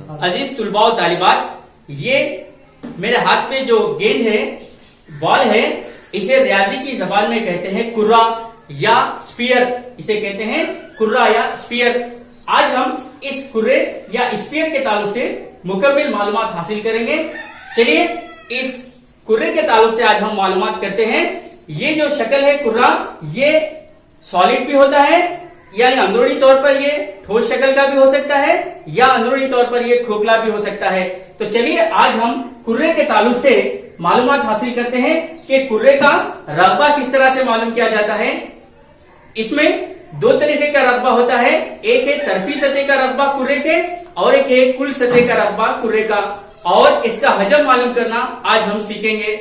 अजीज तुलबा और तालिबात, ये मेरे हाथ में जो गेंद है, बॉल है, इसे रियाजी की जबान में कहते हैं कुर्रा या स्पीयर। इसे कहते हैं कुर्रा या स्पीयर। आज हम इस कुर्रे या स्पीयर के ताल्लुक से मुकम्मल मालूमात हासिल करेंगे। चलिए इस कुर्रे के ताल्लुक से आज हम मालूमात करते हैं। ये जो शक्ल है कुर्रा, ये सॉलिड भी होता है, यानी अंदरूनी तौर पर ये ठोस शक्ल का भी हो सकता है या अंदरूनी तौर पर ये खोखला भी हो सकता है। तो चलिए आज हम कुर्रे के ताल्लुक से मालूमात हासिल करते हैं कि कुर्रे का रकबा किस तरह से मालूम किया जाता है। इसमें दो तरीके का रकबा होता है, एक है तरफी सतह का रकबा कुर्रे के और एक है कुल सतह का रकबा कुर्रे का, और इसका हजम मालूम करना आज हम सीखेंगे।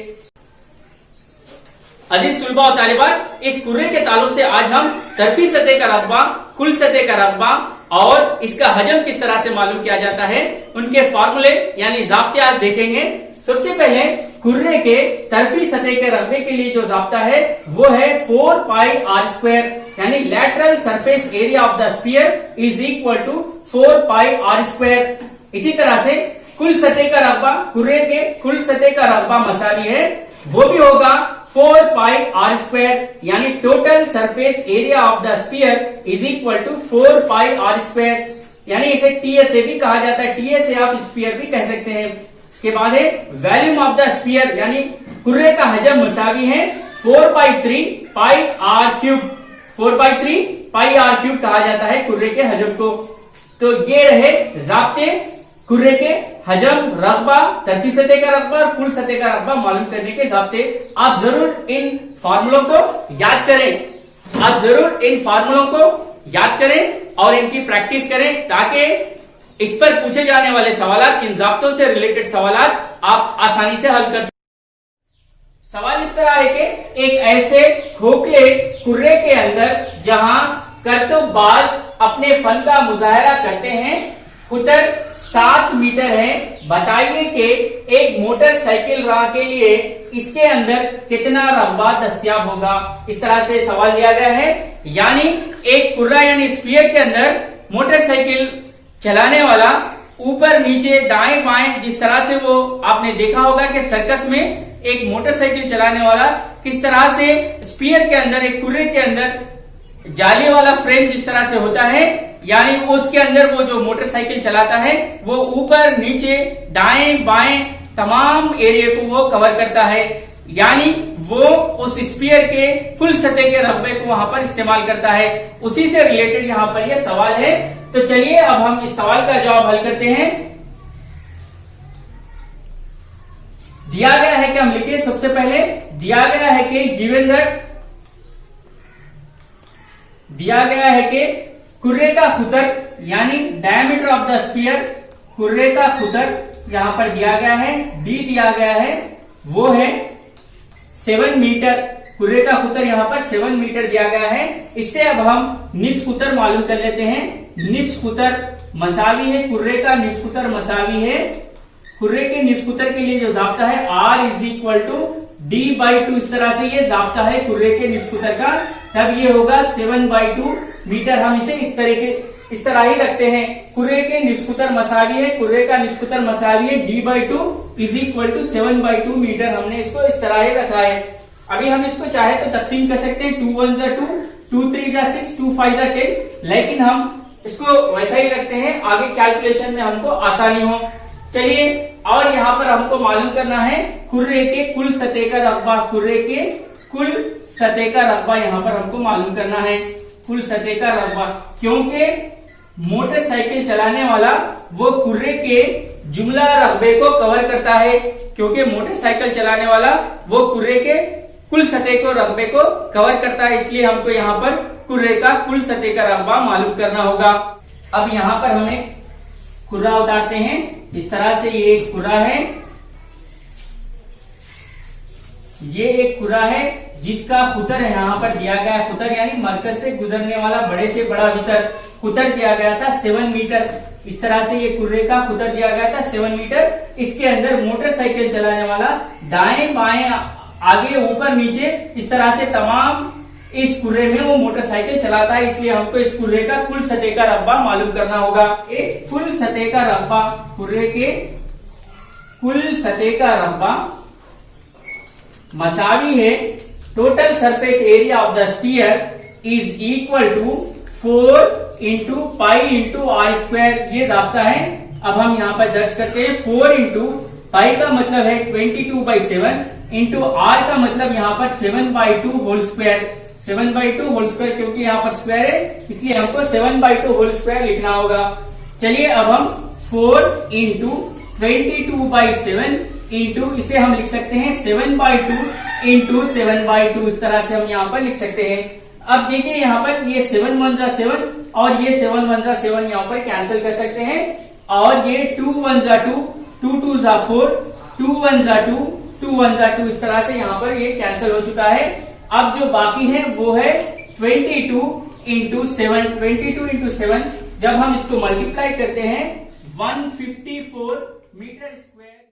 अजीज तुलबा और तालिबात, इस कुर्रे के ताल्लुक से आज हम तरफी सतह का रकबा, कुल सतह का रकबा और इसका हजम किस तरह से मालूम किया जाता है, उनके फार्मूले यानी जाब्ते आज देखेंगे। सबसे पहले कुर्रे के तरफी सतह के रकबे के लिए जो जाब्ता है वो है 4 पाई आर स्क्वायर, यानी lateral surface area of the sphere is equal to 4 pi r square. इसी तरह से कुल सतह का रकबा, कुर्रे के कुल सतह का रकबा मसावी है, वो भी होगा 4 पाई आर स्क्वायर, यानी total surface area of the sphere is equal to 4 pi r square, यानी इसे टीएस भी कहा जाता है, टीएस ऑफ स्फीयर भी कह सकते हैं। उसके बाद है वॉल्यूम ऑफ द स्फीयर, यानी कुर्रे का हजम मसावी है 4/3 pi r cube, 4/3 pi r cube कहा जाता है कुर्रे के हजम को। तो ये रहे जाब्ते कुर्रे के हजम, रकबा, तरफी सतह का रकबा और कुल सतह का रकबा मालूम करने के जाब्ते। आप जरूर इन फार्मूलों को याद करें, आप जरूर इन फार्मूलों को याद करें और इनकी प्रैक्टिस करें, ताकि इस पर पूछे जाने वाले सवालात, इन जाब्तों से रिलेटेड सवालात आप आसानी से हल कर सकते। सवाल इस तरह है कि एक ऐसे खोखले कुर्रे के अंदर जहां करतूबाज अपने फन का मुजाहरा करते हैं, फुटर 7 मीटर है, बताइए कि एक मोटरसाइकिल राह के लिए इसके अंदर कितना रकबा दस्तयाब होगा। इस तरह से सवाल दिया गया है, यानी एक कुर्रा यानी स्फीयर के अंदर मोटरसाइकिल चलाने वाला ऊपर नीचे दाएं बाएं, जिस तरह से वो आपने देखा होगा कि सर्कस में एक मोटरसाइकिल चलाने वाला किस तरह से स्फीयर के अंदर, एक कुर्रे के अंदर जाली वाला फ्रेम जिस तरह से होता है, यानी उसके अंदर वो जो मोटरसाइकिल चलाता है वो ऊपर नीचे दाएं बाएं तमाम एरिया को वो कवर करता है, यानी वो उस स्फीयर के कुल सतह के रकबे को वहां पर इस्तेमाल करता है। उसी से रिलेटेड यहाँ पर यह सवाल है। तो चलिए अब हम इस सवाल का जवाब हल करते हैं। दिया गया है कि हम लिखिए, सबसे पहले दिया गया है कि गिवन दैट, दिया गया है कि कुर्रे का खुतर यानी diameter of the sphere, Kurre का खुतर यहां पर दिया गया है, डी दिया गया है, वो है 7 मीटर। कुर्रे का खुतर यहां पर 7 मीटर दिया गया है। इससे अब हम निफ्स खुतर मालूम कर लेते हैं। निफ्स खुतर मसावी है, कुर्रे का निफ्स खुतर मसावी है। कुर्रे के निफ्स खुतर के लिए जो जाब्ता है R is equal to D/2, इस तरह से ये जाब्ता है कुर्रे के निफ्स खुतर का, तब ये होगा 7/2 मीटर। हम इसे इस तरह ही रखते हैं। कुर्रे के निफ्स खुतर मसावी है, कुर्रे का निफ्स खुतर मसावी है, D/2 is equal to 7/2 metre. हमने इसको इस तरह ही रखा है। अभी हम इसको चाहे तो तकसीम कर सकते हैं, 2 1 जा 2, 2 3 जा 6, 2 5 जा 10, लेकिन हम इसको वैसा ही रखते हैं, आगे कैलकुलेशन में हमको आसानी हो। चलिए, और यहाँ पर हमको मालूम करना है कुर्रे के कुल सतह का रकबा, कुर्रे के कुल सतह का रकबा यहाँ पर हमको मालूम करना है, कुल सतह का रकबा, क्योंकि मोटरसाइकिल चलाने वाला वो कुर्रे के जुमला रकबे को कवर करता है, क्योंकि मोटरसाइकिल चलाने वाला वो कुर्रे के कुल सतह को रकबे को कवर करता है, इसलिए हमको यहाँ पर कुर्रे का कुल सतह का रकबा मालूम करना होगा। अब यहाँ पर हम एक कुर्रा उतारते हैं। इस तरह से ये एक कुर्रा है, ये एक कुर्रा है जिसका खुतर यहाँ पर दिया गया है। खुतर यानी मरकज से गुजरने वाला बड़े से बड़ा वितर, खुतर दिया गया था 7 मीटर। इस तरह से ये कुर्रे का खुतर दिया गया था 7 मीटर। इसके अंदर मोटरसाइकिल चलाने वाला दाएं बाएं आगे ऊपर नीचे इस तरह से तमाम इस कुर्रे में वो मोटरसाइकिल चलाता है, इसलिए हमको इस कुर्रे का कुल सतह का रकबा मालूम करना होगा। एक कुल सतह का रकबा, कुर्रे के कुल सतह का रकबा मसावी है total surface area of the sphere is equal to 4 into pi into r square. ये जाब्ता है। अब हम यहाँ पर दर्ज करते हैं 4 इंटू पाई का मतलब है 22/7 इंटू आर का मतलब यहाँ पर 7/2 होल स्क्वायर। 7/2 होल स्क्वायर क्योंकि यहाँ पर स्क्वायर है इसलिए हमको 7/2 होल स्क्वायर लिखना होगा। चलिए अब हम 4 इंटू 22/7 इंटू इसे हम लिख सकते हैं 7/2 इंटू 7/2, इस तरह से हम यहाँ पर लिख सकते हैं। अब देखिए यहाँ पर ये 7 1 जा 7 और ये 7 1 जा 7 यहाँ पर कैंसिल कर सकते हैं और ये 2 1 जा 2, 2 2 जा 4, 2 1 जा 2, 2 1 जा 2, इस तरह से यहाँ पर ये कैंसिल हो चुका है। अब जो बाकी है वो है 22 इंटू 7। 22 इंटू 7 जब हम इसको मल्टीप्लाई करते हैं 154 मीटर स्क्वायर